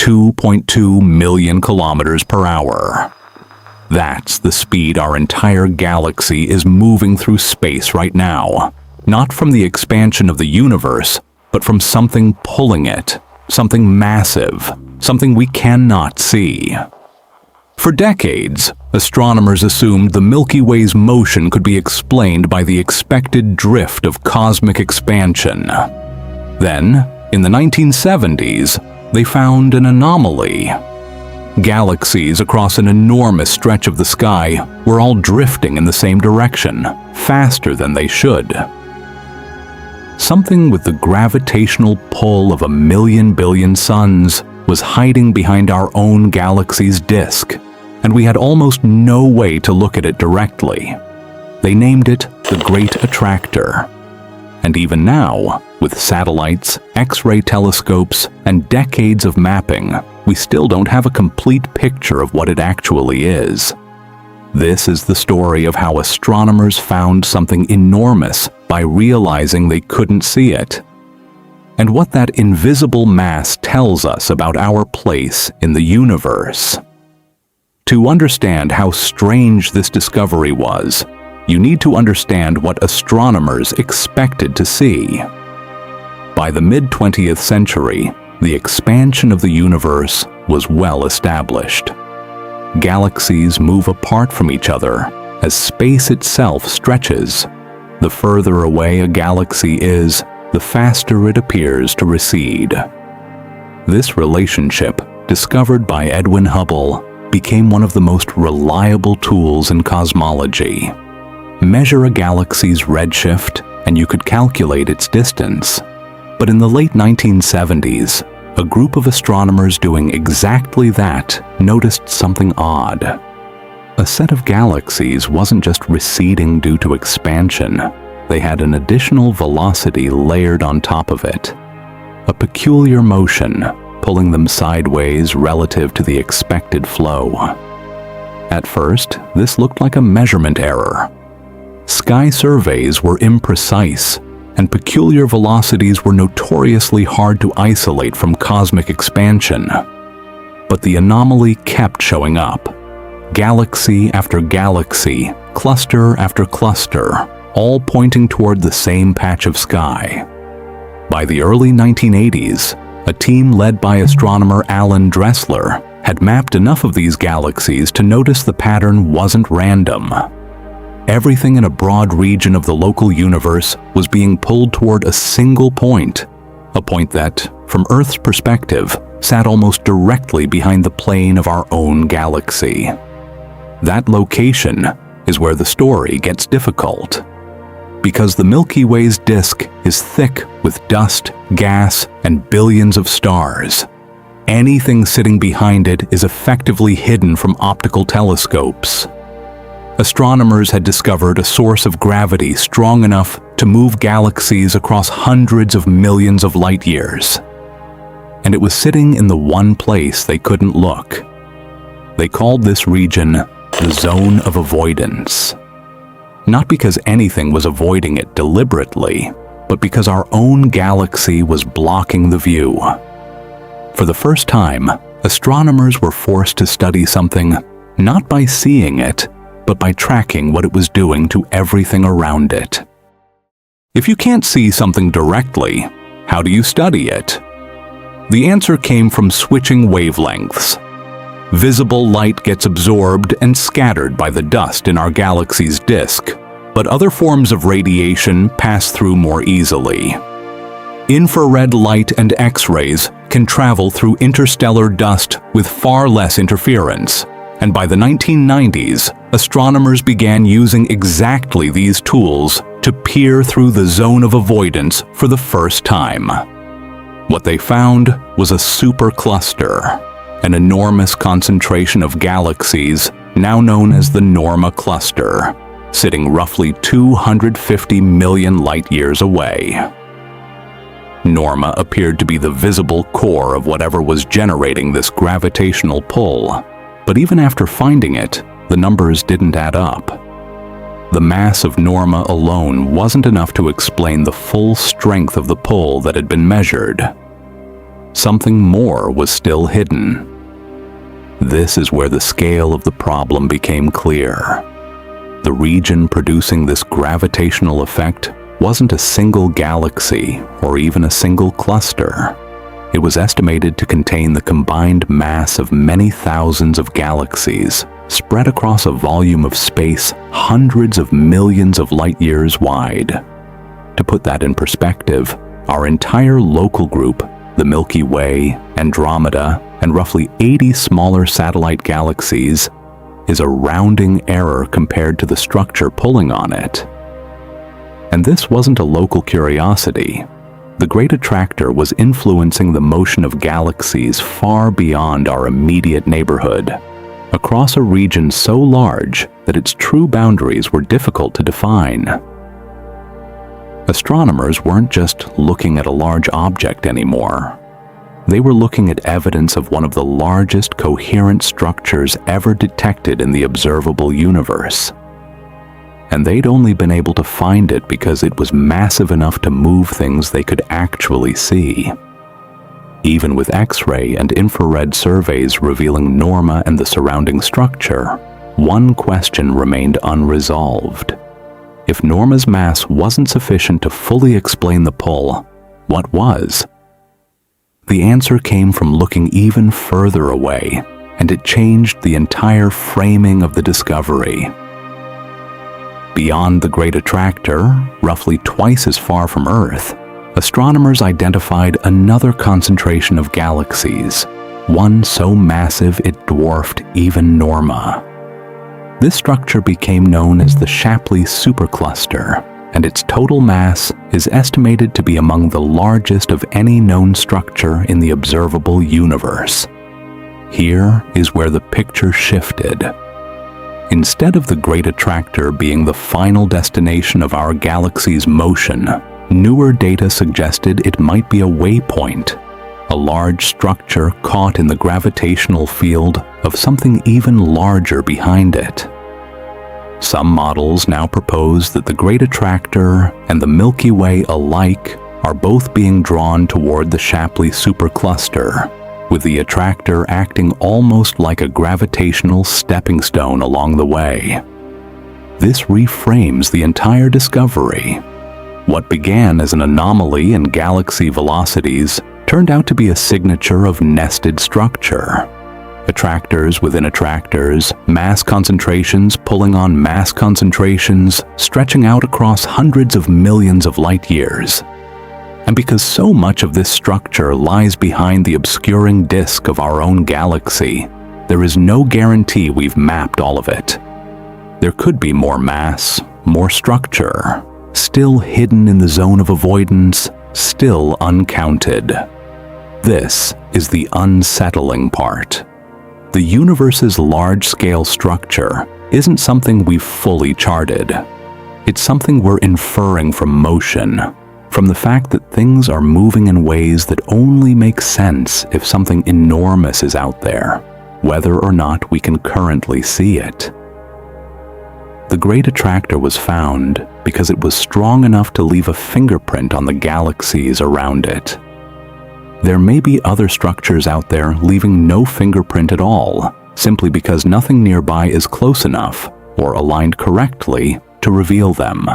2.2 million kilometers per hour. That's the speed our entire galaxy is moving through space right now. Not from the expansion of the universe, but from something pulling it, something massive, something we cannot see. For decades, astronomers assumed the Milky Way's motion could be explained by the expected drift of cosmic expansion. Then, in the 1970s, they found an anomaly. Galaxies across an enormous stretch of the sky were all drifting in the same direction, faster than they should. Something with the gravitational pull of 1 billion suns was hiding behind our own galaxy's disk, and we had almost no way to look at it directly. They named it the Great Attractor. And even now, with satellites, X-ray telescopes, and decades of mapping, we still don't have a complete picture of what it actually is. This is the story of how astronomers found something enormous by realizing they couldn't see it, and what that invisible mass tells us about our place in the universe. To understand how strange this discovery was, you need to understand what astronomers expected to see. By the mid-20th century, the expansion of the universe was well established. Galaxies move apart from each other as space itself stretches. The further away a galaxy is, the faster it appears to recede. This relationship, discovered by Edwin Hubble, became one of the most reliable tools in cosmology. Measure a galaxy's redshift, and you could calculate its distance. But in the late 1970s, a group of astronomers doing exactly that noticed something odd. A set of galaxies wasn't just receding due to expansion. They had an additional velocity layered on top of it. A peculiar motion, pulling them sideways relative to the expected flow. At first, this looked like a measurement error. Sky surveys were imprecise, and peculiar velocities were notoriously hard to isolate from cosmic expansion. But the anomaly kept showing up. Galaxy after galaxy, cluster after cluster, all pointing toward the same patch of sky. By the early 1980s, a team led by astronomer Alan Dressler had mapped enough of these galaxies to notice the pattern wasn't random. Everything in a broad region of the local universe was being pulled toward a single point, a point that, from Earth's perspective, sat almost directly behind the plane of our own galaxy. That location is where the story gets difficult. Because the Milky Way's disk is thick with dust, gas, and billions of stars. Anything sitting behind it is effectively hidden from optical telescopes. Astronomers had discovered a source of gravity strong enough to move galaxies across hundreds of millions of light years. And it was sitting in the one place they couldn't look. They called this region the zone of avoidance. Not because anything was avoiding it deliberately, but because our own galaxy was blocking the view. For the first time, astronomers were forced to study something not by seeing it, but by tracking what it was doing to everything around it. If you can't see something directly, how do you study it? The answer came from switching wavelengths. Visible light gets absorbed and scattered by the dust in our galaxy's disk, but other forms of radiation pass through more easily. Infrared light and X-rays can travel through interstellar dust with far less interference, and by the 1990s, astronomers began using exactly these tools to peer through the zone of avoidance for the first time. What they found was a supercluster, an enormous concentration of galaxies now known as the Norma Cluster, sitting roughly 250 million light-years away. Norma appeared to be the visible core of whatever was generating this gravitational pull, but even after finding it, the numbers didn't add up. The mass of Norma alone wasn't enough to explain the full strength of the pull that had been measured. something more was still hidden. This is where the scale of the problem became clear. The region producing this gravitational effect wasn't a single galaxy or even a single cluster. It was estimated to contain the combined mass of many thousands of galaxies spread across a volume of space hundreds of millions of light years wide. To put that in perspective, our entire local group, the Milky Way, Andromeda, and roughly 80 smaller satellite galaxies, is a rounding error compared to the structure pulling on it. And this wasn't a local curiosity. The Great Attractor was influencing the motion of galaxies far beyond our immediate neighborhood, across a region so large that its true boundaries were difficult to define. Astronomers weren't just looking at a large object anymore. They were looking at evidence of one of the largest coherent structures ever detected in the observable universe. And they'd only been able to find it because it was massive enough to move things they could actually see. Even with X-ray and infrared surveys revealing Norma and the surrounding structure, one question remained unresolved. If Norma's mass wasn't sufficient to fully explain the pull, what was? The answer came from looking even further away, and it changed the entire framing of the discovery. Beyond the Great Attractor, roughly twice as far from Earth, astronomers identified another concentration of galaxies, one so massive it dwarfed even Norma. This structure became known as the Shapley Supercluster, and its total mass is estimated to be among the largest of any known structure in the observable universe. Here is where the picture shifted. Instead of the Great Attractor being the final destination of our galaxy's motion, newer data suggested it might be a waypoint, a large structure caught in the gravitational field of something even larger behind it. Some models now propose that the Great Attractor and the Milky Way alike are both being drawn toward the Shapley Supercluster, with the attractor acting almost like a gravitational stepping stone along the way. This reframes the entire discovery. What began as an anomaly in galaxy velocities turned out to be a signature of nested structure. Attractors within attractors, mass concentrations pulling on mass concentrations, stretching out across hundreds of millions of light years. And because so much of this structure lies behind the obscuring disk of our own galaxy, there is no guarantee we've mapped all of it. There could be more mass, more structure, still hidden in the zone of avoidance, still uncounted. This is the unsettling part. The universe's large-scale structure isn't something we've fully charted. It's something we're inferring from motion, from the fact that things are moving in ways that only make sense if something enormous is out there, whether or not we can currently see it. The Great Attractor was found because it was strong enough to leave a fingerprint on the galaxies around it. There may be other structures out there leaving no fingerprint at all, simply because nothing nearby is close enough or aligned correctly to reveal them.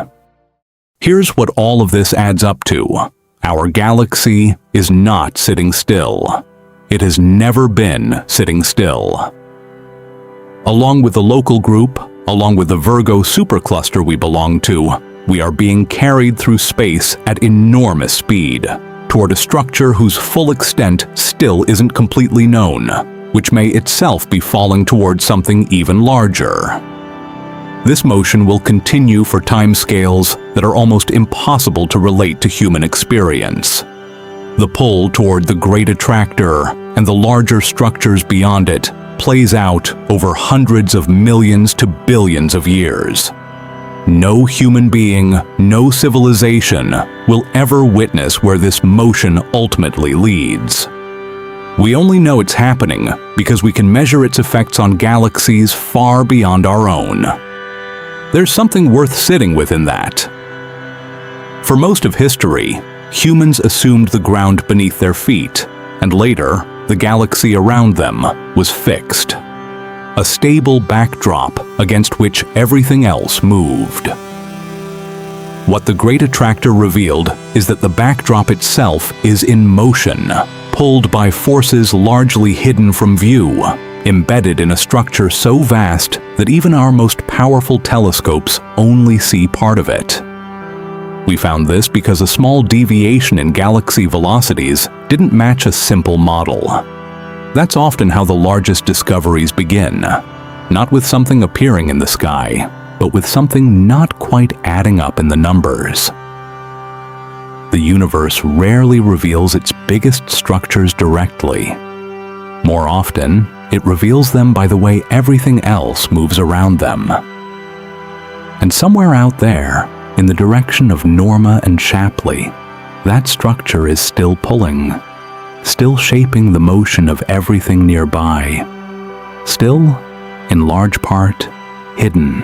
Here's what all of this adds up to. Our galaxy is not sitting still. It has never been sitting still. Along with the local group, along with the Virgo supercluster we belong to, we are being carried through space at enormous speed, toward a structure whose full extent still isn't completely known, which may itself be falling toward something even larger. This motion will continue for timescales that are almost impossible to relate to human experience. The pull toward the Great Attractor and the larger structures beyond it plays out over hundreds of millions to billions of years. No human being, no civilization will ever witness where this motion ultimately leads. We only know it's happening because we can measure its effects on galaxies far beyond our own. There's something worth sitting with in that. For most of history, humans assumed the ground beneath their feet, and later, the galaxy around them was fixed. A stable backdrop against which everything else moved. What the Great Attractor revealed is that the backdrop itself is in motion, pulled by forces largely hidden from view, embedded in a structure so vast that even our most powerful telescopes only see part of it. We found this because a small deviation in galaxy velocities didn't match a simple model. That's often how the largest discoveries begin, not with something appearing in the sky, but with something not quite adding up in the numbers. The universe rarely reveals its biggest structures directly. More often, it reveals them by the way everything else moves around them. And somewhere out there, in the direction of Norma and Shapley, that structure is still pulling, still shaping the motion of everything nearby, still, in large part, hidden.